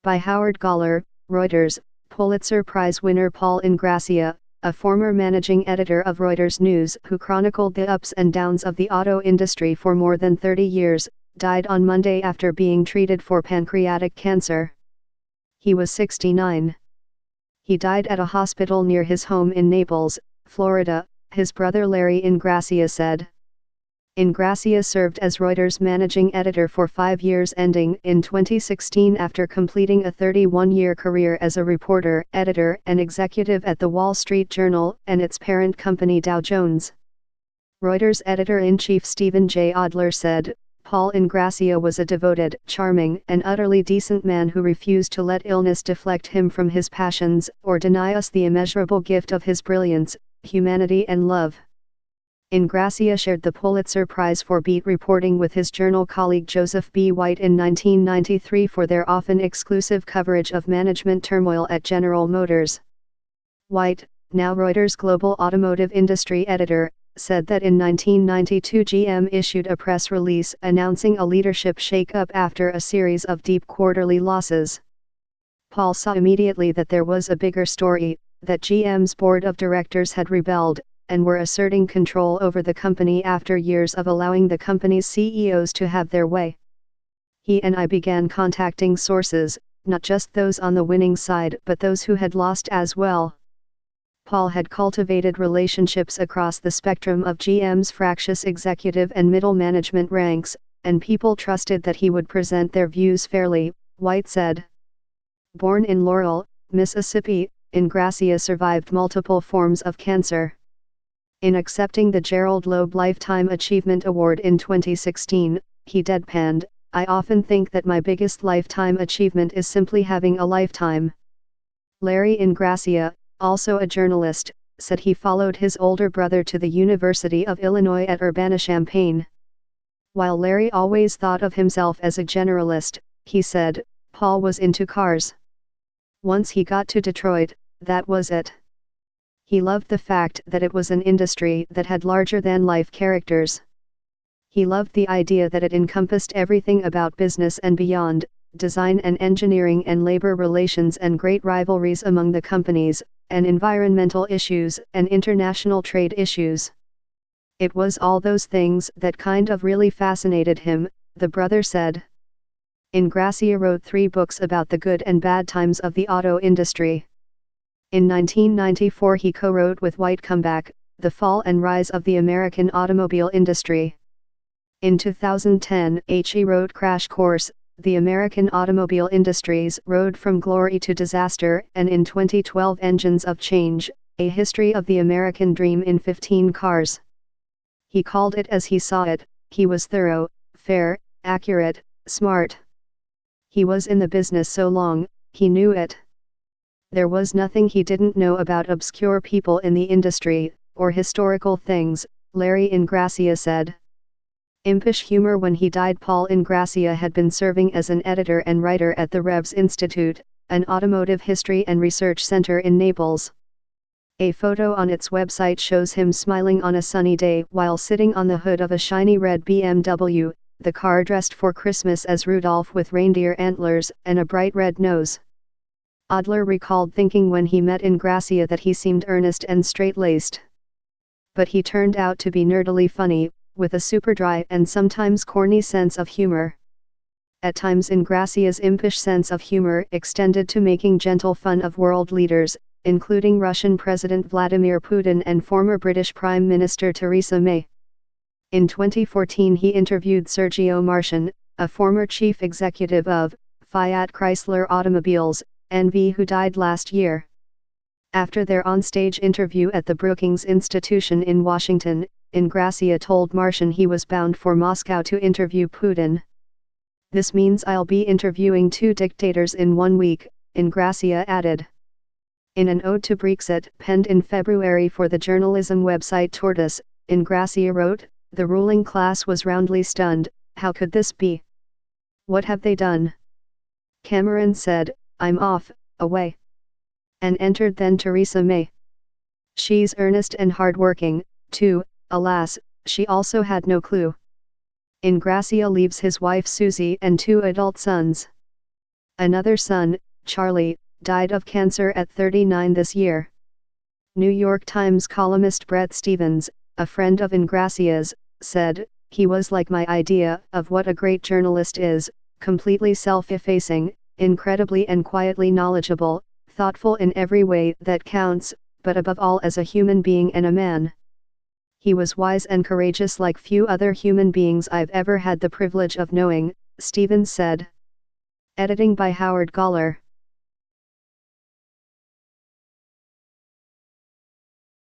By Howard Galler, Reuters. Pulitzer Prize winner Paul Ingrassia, a former managing editor of Reuters News who chronicled the ups and downs of the auto industry for more than 30 years, died on Monday after being treated for pancreatic cancer. He was 69. He died at a hospital near his home in Naples, Florida, his brother Larry Ingrassia said. Ingrassia served as Reuters managing editor for 5 years ending in 2016 after completing a 31-year career as a reporter, editor and executive at The Wall Street Journal and its parent company Dow Jones. Reuters editor-in-chief Stephen J. Adler said, Paul Ingrassia was a devoted, charming and utterly decent man who refused to let illness deflect him from his passions or deny us the immeasurable gift of his brilliance, humanity and love. Ingrassia shared the Pulitzer Prize for beat reporting with his journal colleague Joseph B. White in 1993 for their often exclusive coverage of management turmoil at General Motors. White, now Reuters global automotive industry editor, said that in 1992 GM issued a press release announcing a leadership shakeup after a series of deep quarterly losses. Paul saw immediately that there was a bigger story, that GM's board of directors had rebelled, and were asserting control over the company after years of allowing the company's CEOs to have their way. He and I began contacting sources, not just those on the winning side but those who had lost as well. Paul had cultivated relationships across the spectrum of GM's fractious executive and middle management ranks, and people trusted that he would present their views fairly, White said. Born in Laurel, Mississippi, Ingrassia survived multiple forms of cancer. In accepting the Gerald Loeb Lifetime Achievement Award in 2016, he deadpanned, I often think that my biggest lifetime achievement is simply having a lifetime. Larry Ingrassia, also a journalist, said he followed his older brother to the University of Illinois at Urbana-Champaign. While Larry always thought of himself as a generalist, he said, Paul was into cars. Once he got to Detroit, that was it. He loved the fact that it was an industry that had larger-than-life characters. He loved the idea that it encompassed everything about business and beyond, design and engineering and labor relations and great rivalries among the companies, and environmental issues and international trade issues. It was all those things that kind of really fascinated him, the brother said. Ingrassia wrote 3 books about the good and bad times of the auto industry. In 1994 he co-wrote with White Comeback, The Fall and Rise of the American Automobile Industry. In 2010 he wrote Crash Course, The American Automobile Industry's Road from Glory to Disaster, and in 2012 Engines of Change, A History of the American Dream in 15 Cars. He called it as he saw it, he was thorough, fair, accurate, smart. He was in the business so long, he knew it. There was nothing he didn't know about obscure people in the industry, or historical things, Larry Ingrassia said. Impish humor. When he died, Paul Ingrassia had been serving as an editor and writer at the Revs Institute, an automotive history and research center in Naples. A photo on its website shows him smiling on a sunny day while sitting on the hood of a shiny red BMW, the car dressed for Christmas as Rudolph with reindeer antlers and a bright red nose. Adler recalled thinking when he met Ingrassia that he seemed earnest and straight-laced. But he turned out to be nerdily funny, with a super dry and sometimes corny sense of humor. At times Ingrassia's impish sense of humor extended to making gentle fun of world leaders, including Russian President Vladimir Putin and former British Prime Minister Theresa May. In 2014 he interviewed Sergio Marchionne, a former chief executive of Fiat Chrysler Automobiles, NV, who died last year. After their onstage interview at the Brookings Institution in Washington, Ingrassia told Marchionne he was bound for Moscow to interview Putin. This means I'll be interviewing 2 dictators in 1 week, Ingrassia added. In an ode to Brexit penned in February for the journalism website Tortoise, Ingrassia wrote, The ruling class was roundly stunned, how could this be? What have they done? Cameron said, I'm off, away. And entered then Theresa May. She's earnest and hard-working, too, alas, she also had no clue. Ingrassia leaves his wife Susie and 2 adult sons. Another son, Charlie, died of cancer at 39 this year. New York Times columnist Bret Stephens, a friend of Ingrassia's, said, "He was like my idea of what a great journalist is, completely self-effacing, incredibly and quietly knowledgeable, thoughtful in every way that counts, but above all as a human being and a man. He was wise and courageous like few other human beings I've ever had the privilege of knowing," Stephens said. Editing by Howard Galler.